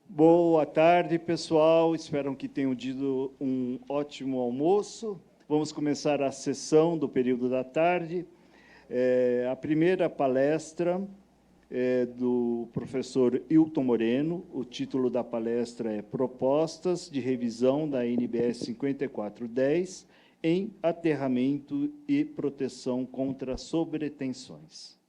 Boa tarde, pessoal. Espero que tenham tido um ótimo almoço. Vamos começar a sessão do período da tarde. A primeira palestra é do professor Hilton Moreno. O título da palestra é Propostas de Revisão da NBS 5410 em Aterramento e Proteção contra Sobretensões.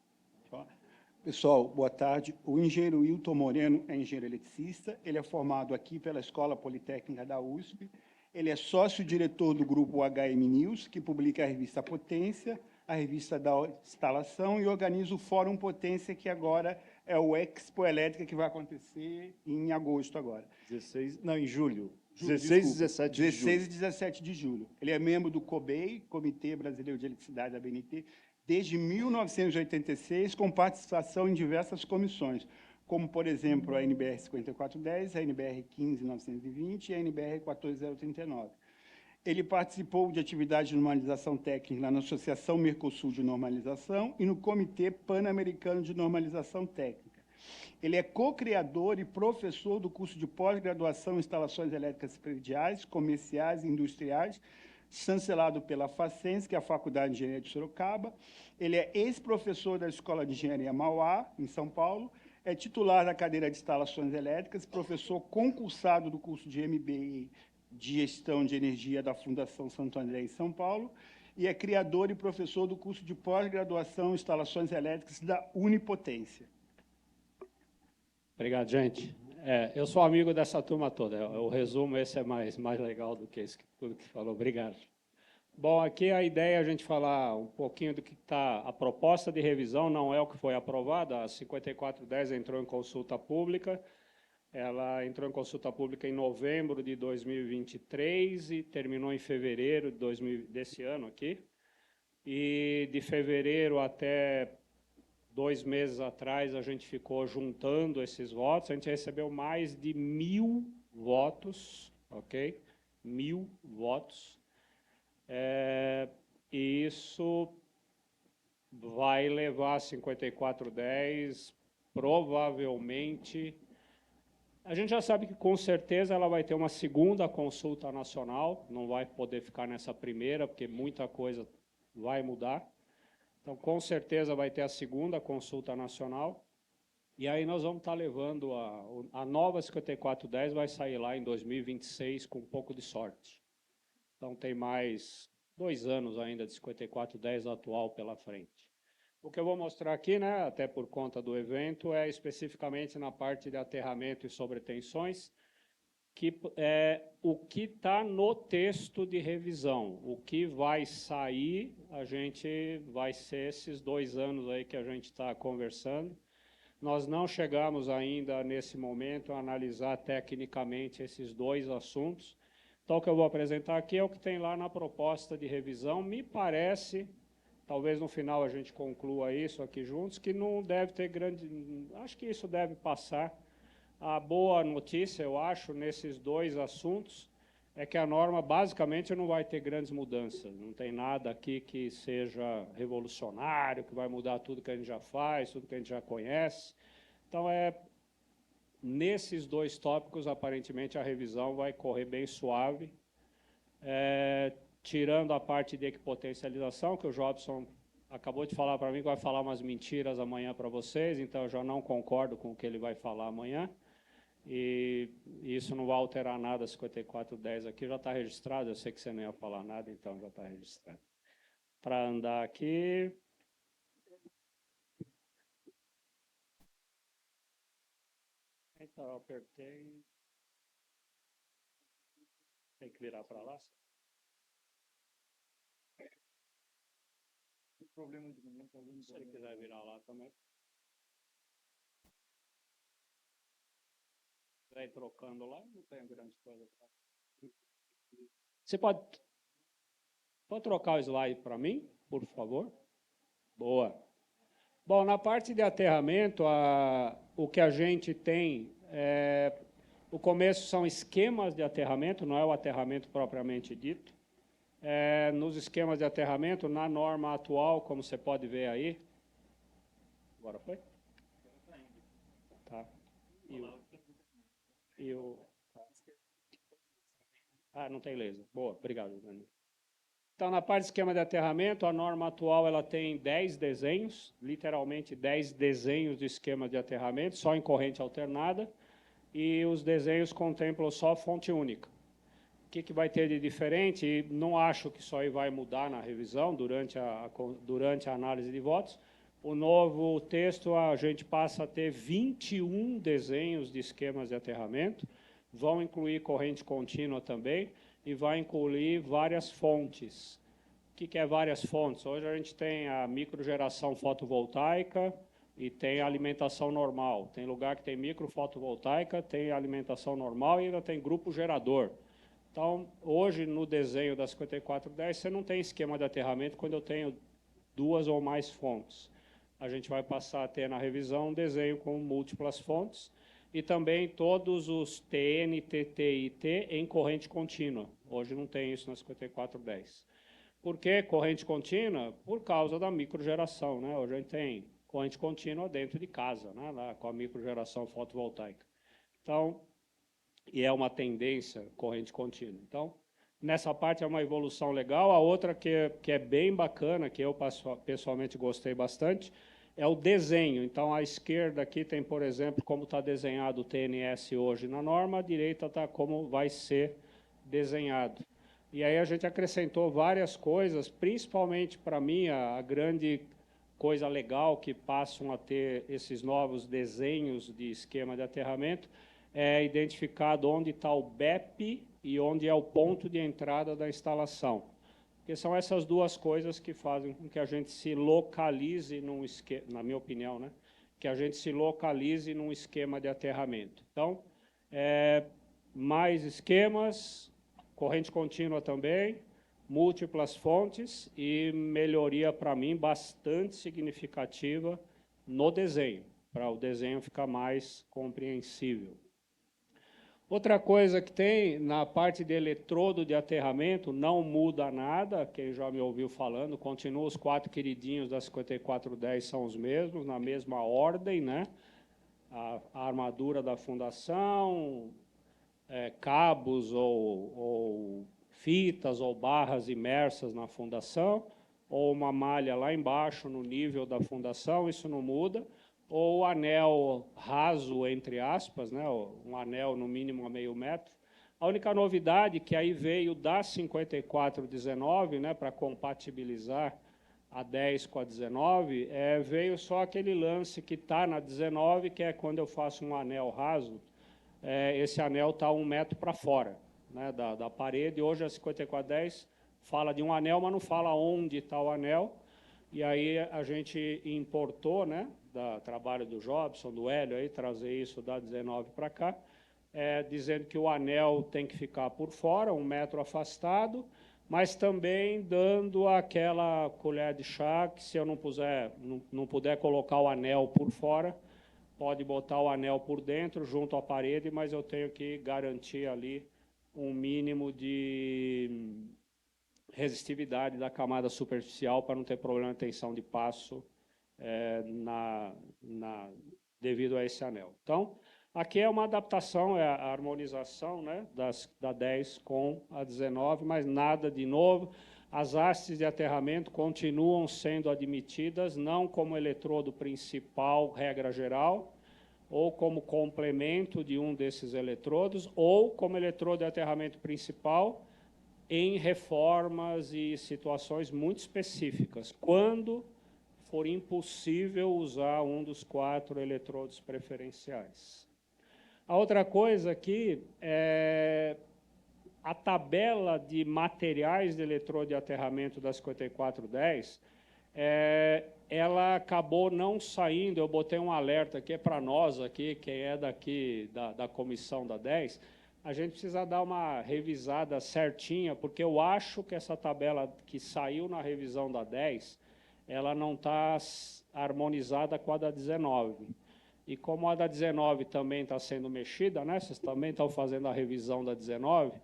Pessoal, boa tarde. O engenheiro Hilton Moreno é engenheiro eletricista. Ele é formado aqui pela Escola Politécnica da USP. Ele é sócio-diretor do grupo HM News, que publica a revista Potência, a revista da instalação, e organiza o Fórum Potência, que agora é o Expo Elétrica, que vai acontecer em agosto agora. Em julho. 16 e 17 de julho. 16 e 17 de julho. Ele é membro do COBEI, Comitê Brasileiro de Eletricidade da BNT, desde 1986, com participação em diversas comissões, como, por exemplo, a NBR 5410, a NBR 15920 e a NBR 14039. Ele participou de atividades de normalização técnica na Associação Mercosul de Normalização e no Comitê Pan-Americano de Normalização Técnica. Ele é co-criador e professor do curso de pós-graduação em instalações elétricas prediais, comerciais e industriais, chancelado pela Facens, que é a Faculdade de Engenharia de Sorocaba. Ele é ex-professor da Escola de Engenharia Mauá, em São Paulo, é titular da cadeira de instalações elétricas, professor concursado do curso de MBA de Gestão de Energia da Fundação Santo André, em São Paulo, e é criador e professor do curso de pós-graduação em instalações elétricas da Unipotência. Obrigado, gente. Eu sou amigo dessa turma toda. O resumo, esse é mais legal do que isso, tudo que falou. Obrigado. Bom, aqui a ideia é a gente falar um pouquinho do que está... A proposta de revisão não é o que foi aprovado. A 5410 entrou em consulta pública. Ela entrou em consulta pública em novembro de 2023 e terminou em fevereiro desse ano aqui. E de fevereiro até 2 meses atrás, a gente ficou juntando esses votos, a gente recebeu mais de 1.000 votos, ok? 1.000 votos. E isso vai levar a 5410, provavelmente... A gente já sabe que, com certeza, ela vai ter uma segunda consulta nacional, não vai poder ficar nessa primeira, porque muita coisa vai mudar. Então, com certeza, vai ter a segunda consulta nacional. E aí nós vamos estar levando a nova 5410, vai sair lá em 2026 com um pouco de sorte. Então, tem mais 2 anos ainda de 5410 atual pela frente. O que eu vou mostrar aqui, né, até por conta do evento, é especificamente na parte de aterramento e sobretensões, que é o que está no texto de revisão. O que vai sair, a gente vai ser esses 2 anos aí que a gente está conversando. Nós não chegamos ainda, nesse momento, a analisar tecnicamente esses 2 assuntos. Então, o que eu vou apresentar aqui é o que tem lá na proposta de revisão. Me parece, talvez no final a gente conclua isso aqui juntos, que não deve ter grande... Acho que isso deve passar. A boa notícia, eu acho, nesses 2 assuntos, é que a norma basicamente não vai ter grandes mudanças. Não tem nada aqui que seja revolucionário, que vai mudar tudo que a gente já faz, tudo que a gente já conhece. Então, nesses 2 tópicos, aparentemente, a revisão vai correr bem suave, tirando a parte de equipotencialização, que o Jobson acabou de falar para mim que vai falar umas mentiras amanhã para vocês, então eu já não concordo com o que ele vai falar amanhã. E isso não vai alterar nada, 5410 aqui já está registrado, eu sei que você não ia falar nada, então já está registrado. Para andar aqui... Então, eu apertei... Tem que virar para lá? Tem problema de momento, se ele quiser virar lá também. Vai trocando lá, não tem grande coisa. Você pode trocar o slide para mim, por favor? Boa. Bom, na parte de aterramento, o que a gente tem, o começo são esquemas de aterramento, não é o aterramento propriamente dito. Nos esquemas de aterramento, na norma atual, como você pode ver aí. Agora foi? Tá. E o... Ah, não tem laser. Boa, obrigado, Dani. Então, na parte de esquema de aterramento, a norma atual ela tem 10 desenhos, literalmente 10 desenhos de esquema de aterramento, só em corrente alternada, e os desenhos contemplam só fonte única. O que vai ter de diferente? E não acho que isso aí vai mudar na revisão, durante a análise de votos. O novo texto, a gente passa a ter 21 desenhos de esquemas de aterramento, vão incluir corrente contínua também, e vai incluir várias fontes. O que é várias fontes? Hoje a gente tem a microgeração fotovoltaica e tem a alimentação normal. Tem lugar que tem microfotovoltaica, tem alimentação normal e ainda tem grupo gerador. Então, hoje, no desenho da 5410, você não tem esquema de aterramento quando eu tenho 2 ou mais fontes. A gente vai passar a ter na revisão um desenho com múltiplas fontes e também todos os TN, TT e T em corrente contínua. Hoje não tem isso na 5410. Por que corrente contínua? Por causa da microgeração, né? Hoje a gente tem corrente contínua dentro de casa, né? Lá, com a microgeração fotovoltaica. Então, e é uma tendência corrente contínua. Então, nessa parte é uma evolução legal. A outra que é bem bacana, que eu pessoalmente gostei bastante, é o desenho. Então, à esquerda aqui tem, por exemplo, como está desenhado o TNS hoje na norma, à direita está como vai ser desenhado. E aí a gente acrescentou várias coisas, principalmente para mim, a grande coisa legal que passam a ter esses novos desenhos de esquema de aterramento, é identificado onde está o BEP e onde é o ponto de entrada da instalação. Porque são essas duas coisas que fazem com que a gente se localize num esquema, na minha opinião, né? Que a gente se localize num esquema de aterramento. Então, mais esquemas, corrente contínua também, múltiplas fontes e melhoria, para mim, bastante significativa no desenho, para o desenho ficar mais compreensível. Outra coisa que tem, na parte de eletrodo de aterramento, não muda nada, quem já me ouviu falando, continua os 4 queridinhos da 5410 são os mesmos, na mesma ordem, né? A armadura da fundação, cabos ou fitas ou barras imersas na fundação, ou uma malha lá embaixo no nível da fundação, isso não muda, ou anel raso, entre aspas, né, um anel no mínimo a meio metro. A única novidade que aí veio da 5419, né, para compatibilizar a 10 com a 19, veio só aquele lance que está na 19, que é quando eu faço um anel raso, esse anel está 1 metro para fora, né, da parede. Hoje a 5410 fala de um anel, mas não fala onde está o anel. E aí a gente importou, né, do trabalho do Jobson, do Hélio, aí, trazer isso da 19 para cá, dizendo que o anel tem que ficar por fora, 1 metro afastado, mas também dando aquela colher de chá, que se eu não puder colocar o anel por fora, pode botar o anel por dentro, junto à parede, mas eu tenho que garantir ali um mínimo de resistividade da camada superficial para não ter problema de tensão de passo devido a esse anel. Então, aqui é uma adaptação, é a harmonização, né, da 10 com a 19, mas nada de novo. As hastes de aterramento continuam sendo admitidas, não como eletrodo principal, regra geral, ou como complemento de um desses eletrodos, ou como eletrodo de aterramento principal, em reformas e situações muito específicas, quando for impossível usar um dos 4 eletrodos preferenciais. A outra coisa aqui é a tabela de materiais de eletrodo de aterramento da 5410, ela acabou não saindo, eu botei um alerta aqui para nós, aqui, quem é daqui da comissão da 10, a gente precisa dar uma revisada certinha, porque eu acho que essa tabela que saiu na revisão da 10, ela não está harmonizada com a da 19. E como a da 19 também está sendo mexida, né? Vocês também estão fazendo a revisão da 19,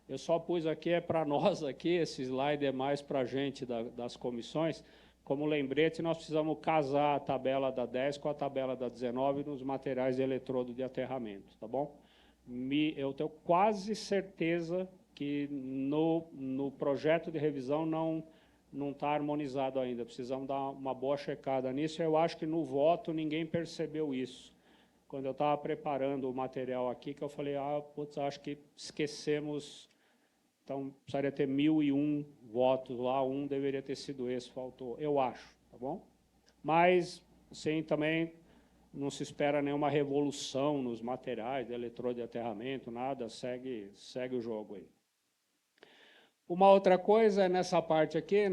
eu só pus aqui, para nós aqui, esse slide é mais para a gente das comissões, como lembrete, nós precisamos casar a tabela da 10 com a tabela da 19 nos materiais de eletrodo de aterramento, tá bom? eu tenho quase certeza que no projeto de revisão não está harmonizado ainda. Precisamos dar uma boa checada nisso. Eu acho que no voto ninguém percebeu isso. Quando eu estava preparando o material aqui, que eu falei, putz, acho que esquecemos, então precisaria ter 1.001 votos lá, um deveria ter sido esse, faltou, eu acho, tá bom? Mas, sim, também não se espera nenhuma revolução nos materiais de eletrodo de aterramento, nada, segue o jogo aí. Uma outra coisa é nessa parte aqui,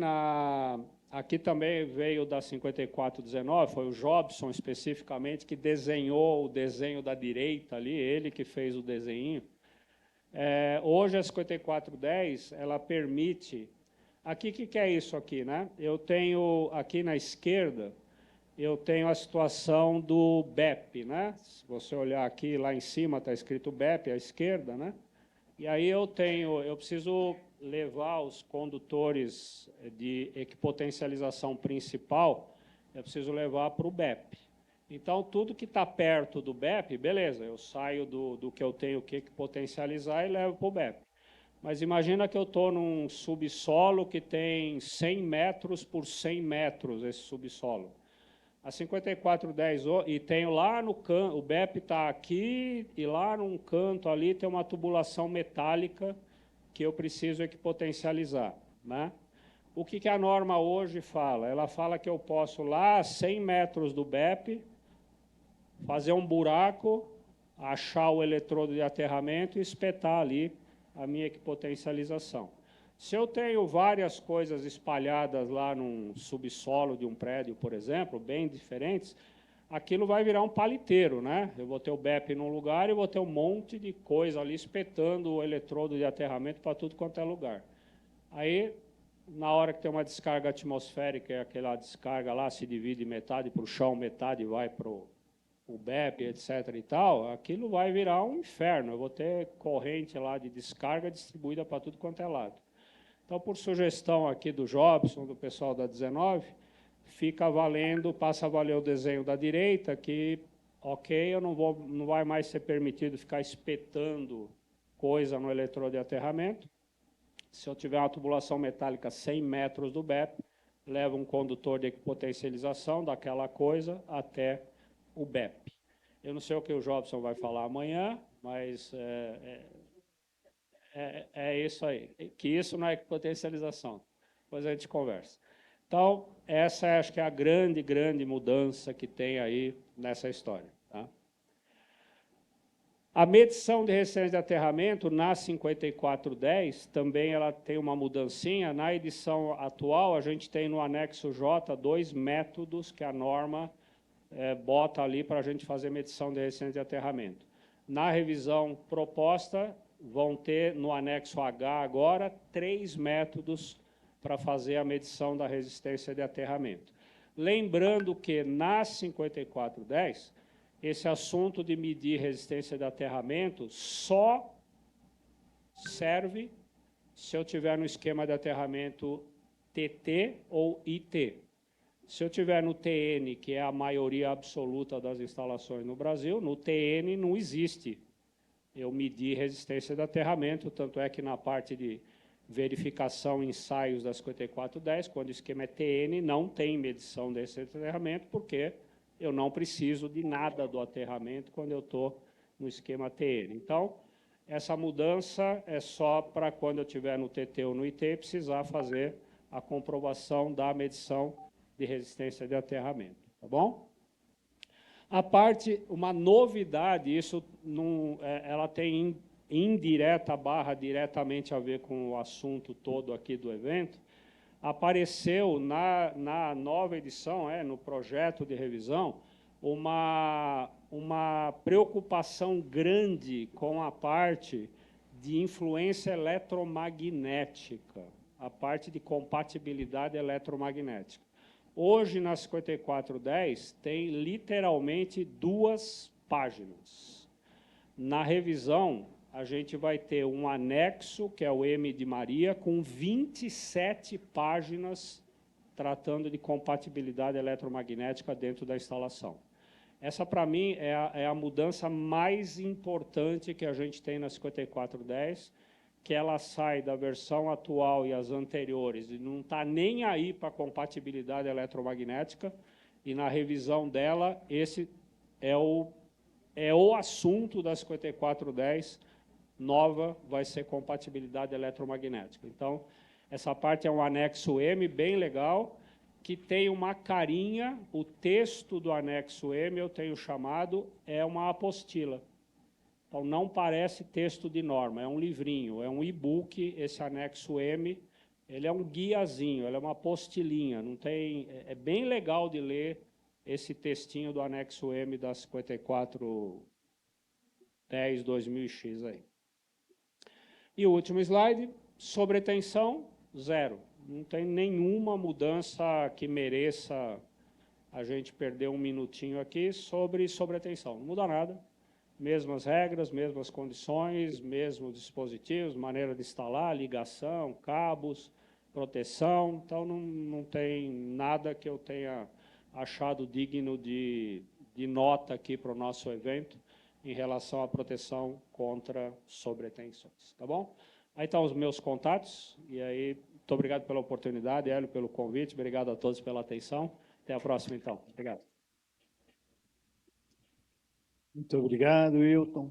aqui também veio da 5419, foi o Jobson especificamente que desenhou o desenho da direita ali, ele que fez o desenho. Hoje a 5410, ela permite... Aqui, o que é isso aqui, né? Eu tenho aqui na esquerda, eu tenho a situação do BEP, né? Se você olhar aqui, lá em cima está escrito BEP, à esquerda, né? E aí eu preciso levar os condutores de equipotencialização principal, eu preciso levar para o BEP. Então, tudo que está perto do BEP, beleza, eu saio do que eu tenho que equipotencializar e levo para o BEP. Mas imagina que eu estou num subsolo que tem 100 metros por 100 metros, esse subsolo. A 5410, e tenho lá no canto, o BEP está aqui, e lá num canto ali tem uma tubulação metálica que eu preciso equipotencializar, né? O que a norma hoje fala? Ela fala que eu posso lá, a 100 metros do BEP, fazer um buraco, achar o eletrodo de aterramento e espetar ali a minha equipotencialização. Se eu tenho várias coisas espalhadas lá num subsolo de um prédio, por exemplo, bem diferentes, aquilo vai virar um paliteiro, né? Eu vou ter o BEP num lugar e vou ter um monte de coisa ali espetando o eletrodo de aterramento para tudo quanto é lugar. Aí, na hora que tem uma descarga atmosférica, aquela descarga lá se divide metade para o chão, metade vai para o BEP, etc. e tal, aquilo vai virar um inferno. Eu vou ter corrente lá de descarga distribuída para tudo quanto é lado. Então, por sugestão aqui do Jobson, do pessoal da 19, passa a valer o desenho da direita, que, ok, não vai mais ser permitido ficar espetando coisa no eletrodo de aterramento. Se eu tiver uma tubulação metálica a 100 metros do BEP, levo um condutor de equipotencialização daquela coisa até o BEP. Eu não sei o que o Jobson vai falar amanhã, mas é isso aí. Que isso não é equipotencialização. Depois a gente conversa. Então, essa acho que é a grande mudança que tem aí nessa história. Tá? A medição de resistência de aterramento na 5410 também ela tem uma mudancinha. Na edição atual, a gente tem no anexo J 2 métodos que a norma bota ali para a gente fazer medição de resistência de aterramento. Na revisão proposta, vão ter no anexo H agora 3 métodos para fazer a medição da resistência de aterramento. Lembrando que na 5410, esse assunto de medir resistência de aterramento só serve se eu tiver no esquema de aterramento TT ou IT. Se eu tiver no TN, que é a maioria absoluta das instalações no Brasil, no TN não existe eu medir resistência de aterramento, tanto é que na parte de verificação, ensaios da 5410, quando o esquema é TN, não tem medição de resistência de aterramento, porque eu não preciso de nada do aterramento quando eu estou no esquema TN. Então, essa mudança é só para quando eu estiver no TT ou no IT, precisar fazer a comprovação da medição de resistência de aterramento. Tá bom? A parte, uma novidade, isso não, ela tem indireta / diretamente a ver com o assunto todo aqui do evento, apareceu na nova edição, no projeto de revisão, uma preocupação grande com a parte de influência eletromagnética, a parte de compatibilidade eletromagnética. Hoje, na 5410, tem literalmente 2 páginas. Na revisão, a gente vai ter um anexo, que é o M de Maria, com 27 páginas tratando de compatibilidade eletromagnética dentro da instalação. Essa, para mim, é a mudança mais importante que a gente tem na 5410, que ela sai da versão atual e as anteriores, e não está nem aí para a compatibilidade eletromagnética, e na revisão dela, esse é o assunto da 5410 nova, vai ser compatibilidade eletromagnética. Então, essa parte é um anexo M bem legal, que tem uma carinha, o texto do anexo M, eu tenho chamado, é uma apostila. Então, não parece texto de norma, é um livrinho, é um e-book, esse anexo M, ele é um guiazinho, ele é uma apostilinha, não tem, é bem legal de ler esse textinho do anexo M da 5410 2000X aí. E o último slide, sobretensão, zero. Não tem nenhuma mudança que mereça a gente perder um minutinho aqui sobre sobretensão. Não muda nada. Mesmas regras, mesmas condições, mesmos dispositivos, maneira de instalar, ligação, cabos, proteção. Então, não tem nada que eu tenha achado digno de nota aqui para o nosso evento em relação à proteção contra sobretensões. Tá bom? Aí estão os meus contatos. E aí, muito obrigado pela oportunidade, Hélio, pelo convite. Obrigado a todos pela atenção. Até a próxima, então. Obrigado. Muito obrigado, Wilton.